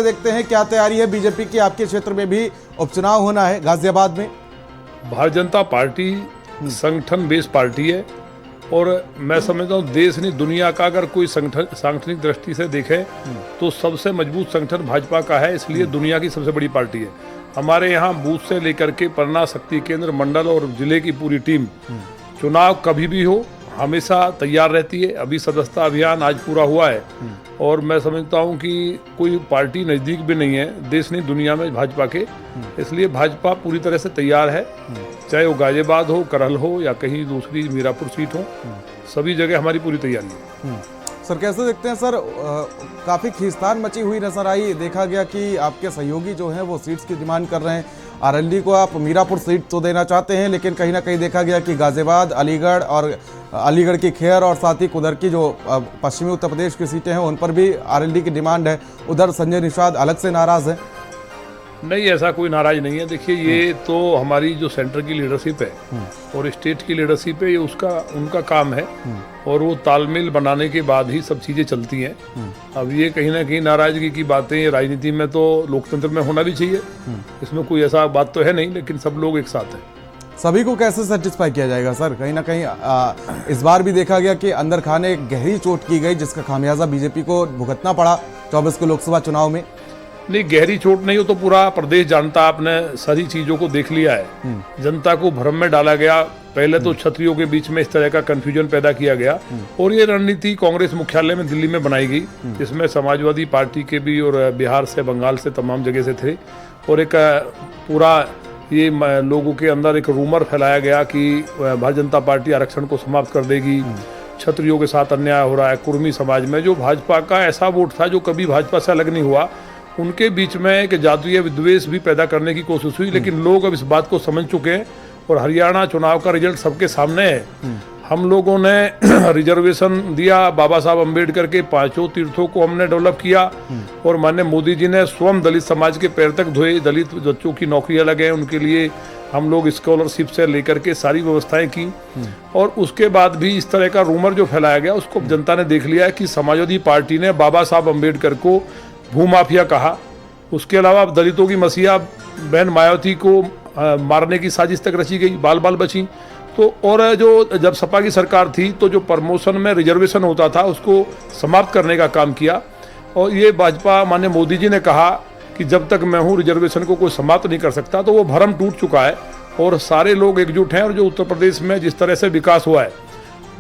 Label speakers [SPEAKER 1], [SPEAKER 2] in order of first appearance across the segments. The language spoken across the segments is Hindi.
[SPEAKER 1] देखते हैं क्या तैयारी है बीजेपी की। आपके क्षेत्र में भी उपचुनाव होना है गाजियाबाद में।
[SPEAKER 2] भारतीय जनता पार्टी संगठन बेस्ड पार्टी है और मैं समझता हूँ देश नहीं दुनिया का अगर कोई संगठन सांगठनिक दृष्टि से देखे तो सबसे मजबूत संगठन भाजपा का है, इसलिए दुनिया की सबसे बड़ी पार्टी है। हमारे यहाँ बूथ से लेकर के पन्ना शक्ति केंद्र मंडल और जिले की पूरी टीम चुनाव कभी भी हो हमेशा तैयार रहती है। अभी सदस्यता अभियान आज पूरा हुआ है और मैं समझता हूं कि कोई पार्टी नज़दीक भी नहीं है देश नहीं दुनिया में भाजपा के, इसलिए भाजपा पूरी तरह से तैयार है। चाहे वो गाजियाबाद हो, करहल हो या कहीं दूसरी मीरापुर सीट हो, सभी जगह हमारी पूरी तैयारी है।
[SPEAKER 1] सर कैसे देखते हैं सर, काफ़ी खींचतान मची हुई नजर आई। देखा गया कि आपके सहयोगी जो हैं वो सीट्स की डिमांड कर रहे हैं। आरएलडी को आप मीरापुर सीट तो देना चाहते हैं, लेकिन कहीं ना कहीं देखा गया कि गाजियाबाद, अलीगढ़ और अलीगढ़ की खैर और साथ ही कुदर की जो पश्चिमी उत्तर प्रदेश की सीटें हैं उन पर भी आरएलडी की डिमांड है। उधर संजय निषाद अलग से नाराज़ है।
[SPEAKER 2] नहीं, ऐसा कोई नाराज नहीं है। देखिए ये तो हमारी जो सेंटर की लीडरशिप है और स्टेट की लीडरशिप है, ये उनका काम है और वो तालमेल बनाने के बाद ही सब चीज़ें चलती हैं। अब ये कहीं ना कहीं नाराजगी की बातें राजनीति में तो लोकतंत्र में होना भी चाहिए, इसमें कोई ऐसा बात तो है नहीं, लेकिन सब लोग एक साथ हैं।
[SPEAKER 1] सभी को कैसे सेटिस्फाई किया जाएगा सर? कहीं ना कहीं इस बार भी देखा गया कि अंदर खाने एक गहरी चोट की गई जिसका खामियाजा बीजेपी को भुगतना पड़ा 24 के लोकसभा चुनाव में।
[SPEAKER 2] नहीं, गहरी चोट नहीं हो तो पूरा प्रदेश जानता, आपने सारी चीज़ों को देख लिया है। जनता को भ्रम में डाला गया, पहले तो क्षत्रियों के बीच में इस तरह का कंफ्यूजन पैदा किया गया और ये रणनीति कांग्रेस मुख्यालय में दिल्ली में बनाई गई, जिसमें समाजवादी पार्टी के भी और बिहार से, बंगाल से, तमाम जगह से थे और एक पूरा ये लोगों के अंदर एक रूमर फैलाया गया कि भारतीय जनता पार्टी आरक्षण को समाप्त कर देगी, क्षत्रियों के साथ अन्याय हो रहा है। कुर्मी समाज में जो भाजपा का ऐसा वोट था जो कभी भाजपा से अलग नहीं हुआ, उनके बीच में एक जातीय विद्वेष भी पैदा करने की कोशिश हुई, लेकिन लोग अब इस बात को समझ चुके हैं और हरियाणा चुनाव का रिजल्ट सबके सामने है। हम लोगों ने रिजर्वेशन दिया, बाबा साहब अम्बेडकर के 5 तीर्थों को हमने डेवलप किया और माननीय मोदी जी ने स्वयं दलित समाज के पैर तक धोए। दलित बच्चों की नौकरियां लगे, उनके लिए हम लोग स्कॉलरशिप से लेकर के सारी व्यवस्थाएं की और उसके बाद भी इस तरह का रूमर जो फैलाया गया उसको जनता ने देख लिया है कि समाजवादी पार्टी ने बाबा साहब अम्बेडकर को भूमाफिया कहा। उसके अलावा दलितों की मसीहा बहन मायावती को मारने की साजिश तक रची गई, बाल बाल बची। तो और जो जब सपा की सरकार थी तो जो प्रमोशन में रिजर्वेशन होता था उसको समाप्त करने का काम किया और ये भाजपा माननीय मोदी जी ने कहा कि जब तक मैं हूँ रिजर्वेशन को कोई समाप्त नहीं कर सकता। तो वो भरम टूट चुका है और सारे लोग एकजुट हैं और जो उत्तर प्रदेश में जिस तरह से विकास हुआ है,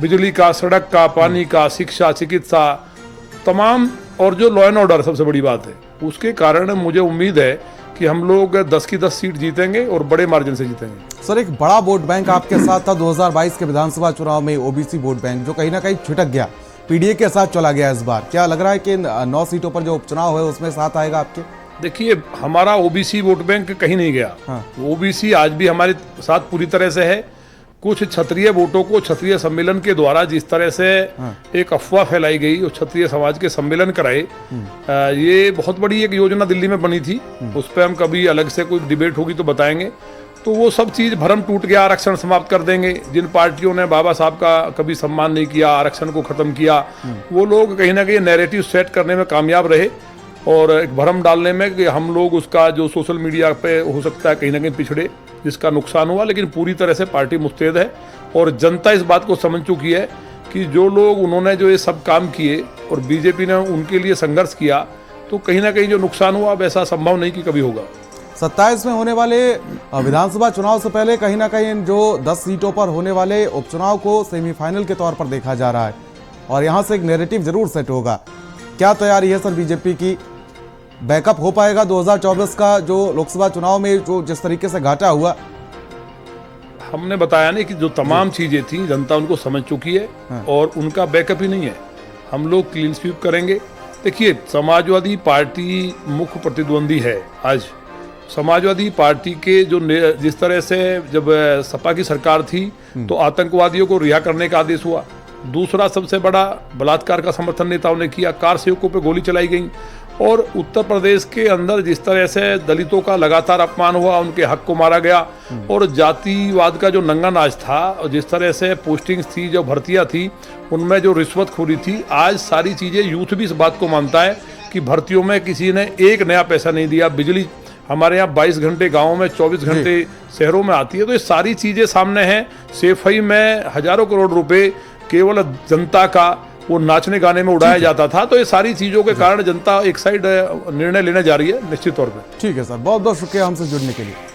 [SPEAKER 2] बिजली का, सड़क का, पानी का, शिक्षा, चिकित्सा, तमाम, और जो लॉ एंड ऑर्डर सबसे बड़ी बात है, उसके कारण मुझे उम्मीद है कि हम लोग 10 की 10 सीट जीतेंगे और बड़े मार्जिन से जीतेंगे।
[SPEAKER 1] सर एक बड़ा वोट बैंक आपके साथ था 2022 के विधानसभा चुनाव में, ओबीसी वोट बैंक जो कहीं ना कहीं छिटक गया, पीडीए के साथ चला गया। इस बार क्या लग रहा है कि 9 सीटों पर जो उपचुनाव है उसमें साथ आएगा आपके?
[SPEAKER 2] देखिए हमारा ओबीसी वोट बैंक कहीं नहीं गया। ओबीसी आज भी हमारे साथ पूरी तरह से है। कुछ क्षत्रिय वोटों को क्षत्रिय सम्मेलन के द्वारा जिस तरह से एक अफवाह फैलाई गई और क्षत्रिय समाज के सम्मेलन कराए, ये बहुत बड़ी एक योजना दिल्ली में बनी थी। उस पर हम कभी अलग से कोई डिबेट होगी तो बताएंगे। तो वो सब चीज़ भरम टूट गया, आरक्षण समाप्त कर देंगे। जिन पार्टियों ने बाबा साहब का कभी सम्मान नहीं किया, आरक्षण को खत्म किया, वो लोग कहीं ना कहीं नैरेटिव सेट करने में कामयाब रहे और एक भरम डालने में कि हम लोग उसका जो सोशल मीडिया पे हो सकता है कहीं ना कहीं पिछड़े, जिसका नुकसान हुआ। लेकिन पूरी तरह से पार्टी मुस्तैद है और जनता इस बात को समझ चुकी है कि जो लोग उन्होंने जो ये सब काम किए और बीजेपी ने उनके लिए संघर्ष किया, तो कहीं ना कहीं जो नुकसान हुआ वैसा संभव नहीं कि कभी होगा।
[SPEAKER 1] 27 में होने वाले विधानसभा चुनाव से पहले कहीं ना कहीं जो 10 सीटों पर होने वाले उपचुनाव को सेमीफाइनल के तौर पर देखा जा रहा है और यहाँ से एक नैरेटिव जरूर सेट होगा। क्या तैयारी है सर बीजेपी की? बैकअप हो पाएगा 2024 का जो लोकसभा चुनाव में जो जिस तरीके से घाटा हुआ?
[SPEAKER 2] हमने बताया नहीं कि जो तमाम चीजें थी जनता उनको समझ चुकी है और उनका बैकअप ही नहीं है। हम लोग क्लीन स्वीप करेंगे। देखिए समाजवादी पार्टी मुख्य प्रतिद्वंदी है। आज समाजवादी पार्टी के जो जिस तरह से जब सपा की सरकार थी तो आतंकवादियों को रिहा करने का आदेश हुआ। दूसरा सबसे बड़ा बलात्कार का समर्थन नेताओं ने किया, कार सेवकों पे गोली चलाई गई और उत्तर प्रदेश के अंदर जिस तरह से दलितों का लगातार अपमान हुआ, उनके हक को मारा गया और जातिवाद का जो नंगा नाच था और जिस तरह से पोस्टिंग्स थी, जो भर्तियां थी, उनमें जो रिश्वतखोरी थी, आज सारी चीज़ें यूथ भी इस बात को मानता है कि भर्तियों में किसी ने एक नया पैसा नहीं दिया। बिजली हमारे यहाँ 22 घंटे गाँव में, 24 घंटे शहरों में आती है। तो ये सारी चीज़ें सामने हैं। सफाई में हजारों करोड़ रुपए केवल जनता का वो नाचने गाने में उड़ाया जाता था। तो ये सारी चीज़ों के कारण जनता एक साइड निर्णय लेने जा रही है निश्चित तौर पर।
[SPEAKER 1] ठीक है सर, बहुत बहुत शुक्रिया हमसे जुड़ने के लिए।